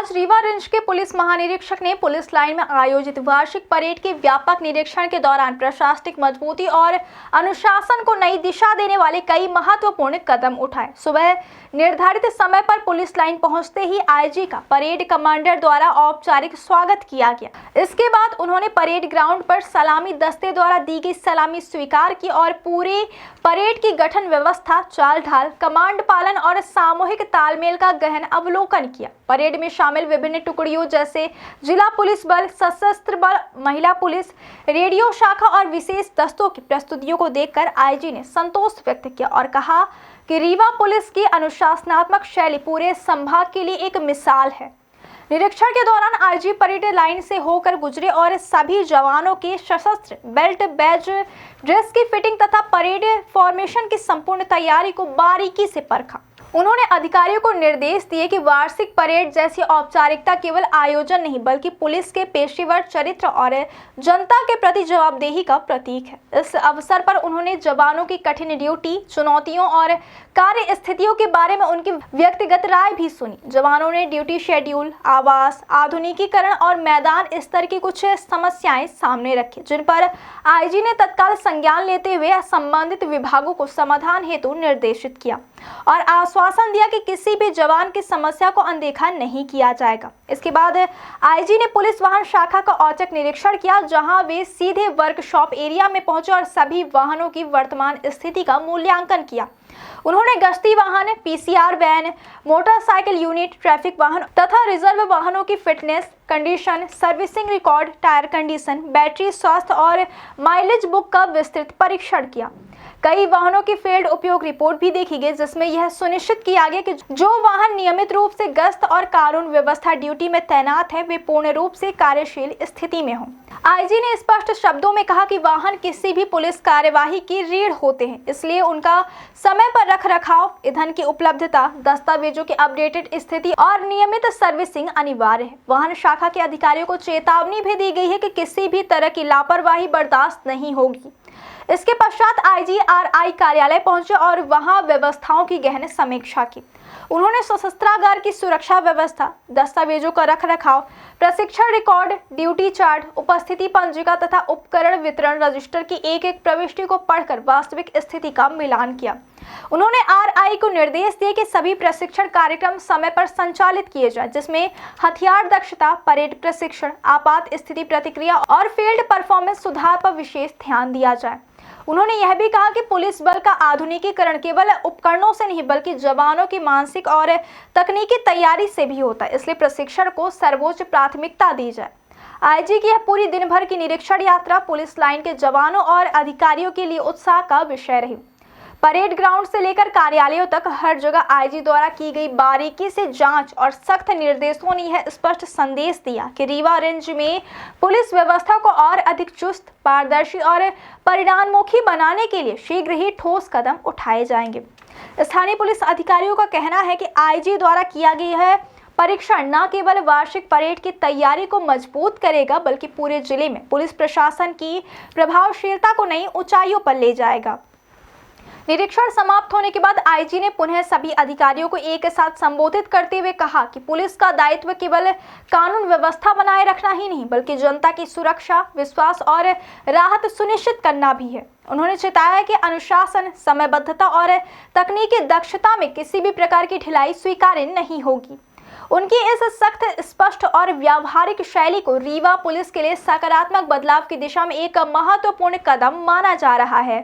आज रीवा रेंज के पुलिस महानिरीक्षक ने पुलिस लाइन में आयोजित वार्षिक परेड के व्यापक निरीक्षण के दौरान प्रशासनिक मजबूती और अनुशासन को नई दिशा देने वाले कई महत्वपूर्ण कदम उठाए। सुबह निर्धारित समय पर पुलिस लाइन पहुंचते ही आईजी का परेड कमांडर द्वारा औपचारिक स्वागत किया गया। इसके बाद उन्होंने परेड ग्राउंड पर सलामी दस्ते द्वारा दी गई सलामी स्वीकार की और पूरे परेड की गठन व्यवस्था, चाल ढाल, कमांड पालन और सामूहिक तालमेल का गहन अवलोकन किया। परेड में शामिल विभिन्न टुकड़ियों जैसे जिला पुलिस बल, सशस्त्र बल, महिला पुलिस, रेडियो शाखा और विशेष दस्तों की प्रस्तुतियों को देखकर आईजी ने संतोष व्यक्त किया और कहा कि रीवा पुलिस की अनुशासनात्मक शैली पूरे संभाग के लिए एक मिसाल है। निरीक्षण के दौरान आईजी परेड लाइन से होकर गुजरे और सभी जवानों के सशस्त्र बेल्ट, बैज, ड्रेस की फिटिंग तथा परेड फॉर्मेशन की संपूर्ण तैयारी को बारीकी से परखा। उन्होंने अधिकारियों को निर्देश दिए कि वार्षिक परेड जैसी औपचारिकता केवल आयोजन नहीं बल्कि पुलिस के पेशेवर चरित्र और जनता के प्रति जवाबदेही का प्रतीक है। इस अवसर पर उन्होंने जवानों की कठिन ड्यूटी, चुनौतियों और कार्य स्थितियों के बारे में उनकी व्यक्तिगत राय भी सुनी। जवानों ने ड्यूटी शेड्यूल, आवास, आधुनिकीकरण और मैदान स्तर की कुछ समस्याएं सामने रखी, जिन पर आईजी ने तत्काल संज्ञान लेते हुए संबंधित विभागों को समाधान हेतु निर्देशित किया और आश्वासन दिया कि किसी भी जवान की समस्या को अनदेखा नहीं किया जाएगा। इसके बाद आईजी ने पुलिस वाहन शाखा का औचक निरीक्षण किया, जहां वे सीधे वर्कशॉप एरिया में पहुंचे और सभी वाहनों की वर्तमान स्थिति का मूल्यांकन किया। उन्होंने गश्ती वाहन, PCR van, motorcycle unit, traffic वाहन तथा रिजर्व वाहनों की fitness, condition, servicing record, tyre condition, battery स्वास्थ्य और माइलेज बुक का विस्तृत परीक्षण किया। कई वाहनों की फील्ड उपयोग रिपोर्ट भी देखी गई, जिसमें यह सुनिश्चित किया गया कि जो वाहन नियमित रूप से गश्त और कानून व्यवस्था ड्यूटी में तैनात है वे पूर्ण रूप से कार्यशील स्थिति में हों। आईजी ने स्पष्ट शब्दों में कहा कि वाहन किसी भी पुलिस कार्यवाही की रीढ़ होते हैं, इसलिए उनका समय पर रखरखाव, ईंधन की उपलब्धता, दस्तावेजों की अपडेटेड स्थिति और नियमित सर्विसिंग अनिवार्य है। वाहन शाखा के अधिकारियों को चेतावनी भी दी गई है कि किसी भी तरह की लापरवाही बर्दाश्त नहीं होगी। इसके पश्चात आईजी आरआई कार्यालय पहुंचे और वहां व्यवस्थाओं की गहन समीक्षा की। उन्होंने सशस्त्रागार की सुरक्षा व्यवस्था, दस्तावेजों का रखरखाव, प्रशिक्षण रिकॉर्ड, ड्यूटी चार्ट, उपस्थिति पंजिका तथा उपकरण वितरण रजिस्टर की एक-एक प्रविष्टि को पढ़कर वास्तविक स्थिति का मिलान किया। उन्होंने आरआई को निर्देश दिए कि सभी प्रशिक्षण कार्यक्रम समय पर संचालित किए जाए, जिसमें हथियार दक्षता, परेड प्रशिक्षण, आपात स्थिति प्रतिक्रिया और फील्ड परफॉर्मेंस सुधार पर विशेष ध्यान दिया जाए। उन्होंने यह भी कहा कि पुलिस बल का आधुनिकीकरण केवल उपकरणों से नहीं बल्कि जवानों की मानसिक और तकनीकी तैयारी से भी होता है, इसलिए प्रशिक्षण को सर्वोच्च प्राथमिकता दी जाए। आईजी की यह पूरी दिन भर की निरीक्षण यात्रा पुलिस लाइन के जवानों और अधिकारियों के लिए उत्साह का विषय रही। परेड ग्राउंड से लेकर कार्यालयों तक हर जगह आईजी द्वारा की गई बारीकी से जांच और सख्त निर्देशों ने यह स्पष्ट संदेश दिया कि रीवा रेंज में पुलिस व्यवस्था को और अधिक चुस्त, पारदर्शी और परिणामोन्मुखी बनाने के लिए शीघ्र ही ठोस कदम उठाए जाएंगे। स्थानीय पुलिस अधिकारियों का कहना है कि आईजी द्वारा किया गया है परीक्षण न केवल वार्षिक परेड की तैयारी को मजबूत करेगा बल्कि पूरे जिले में पुलिस प्रशासन की प्रभावशीलता को नई ऊंचाइयों पर ले जाएगा। निरीक्षण समाप्त होने के बाद आईजी ने पुनः सभी अधिकारियों को एक साथ संबोधित करते हुए कहा कि पुलिस का दायित्व केवल कानून व्यवस्था बनाए रखना ही नहीं बल्कि जनता की सुरक्षा, विश्वास और राहत सुनिश्चित करना भी है। उन्होंने चेताया कि अनुशासन, समयबद्धता और तकनीकी दक्षता में किसी भी प्रकार की ढिलाई स्वीकार्य नहीं होगी। उनकी इस सख्त, स्पष्ट और व्यावहारिक शैली को रीवा पुलिस के लिए सकारात्मक बदलाव की दिशा में एक महत्वपूर्ण कदम माना जा रहा है।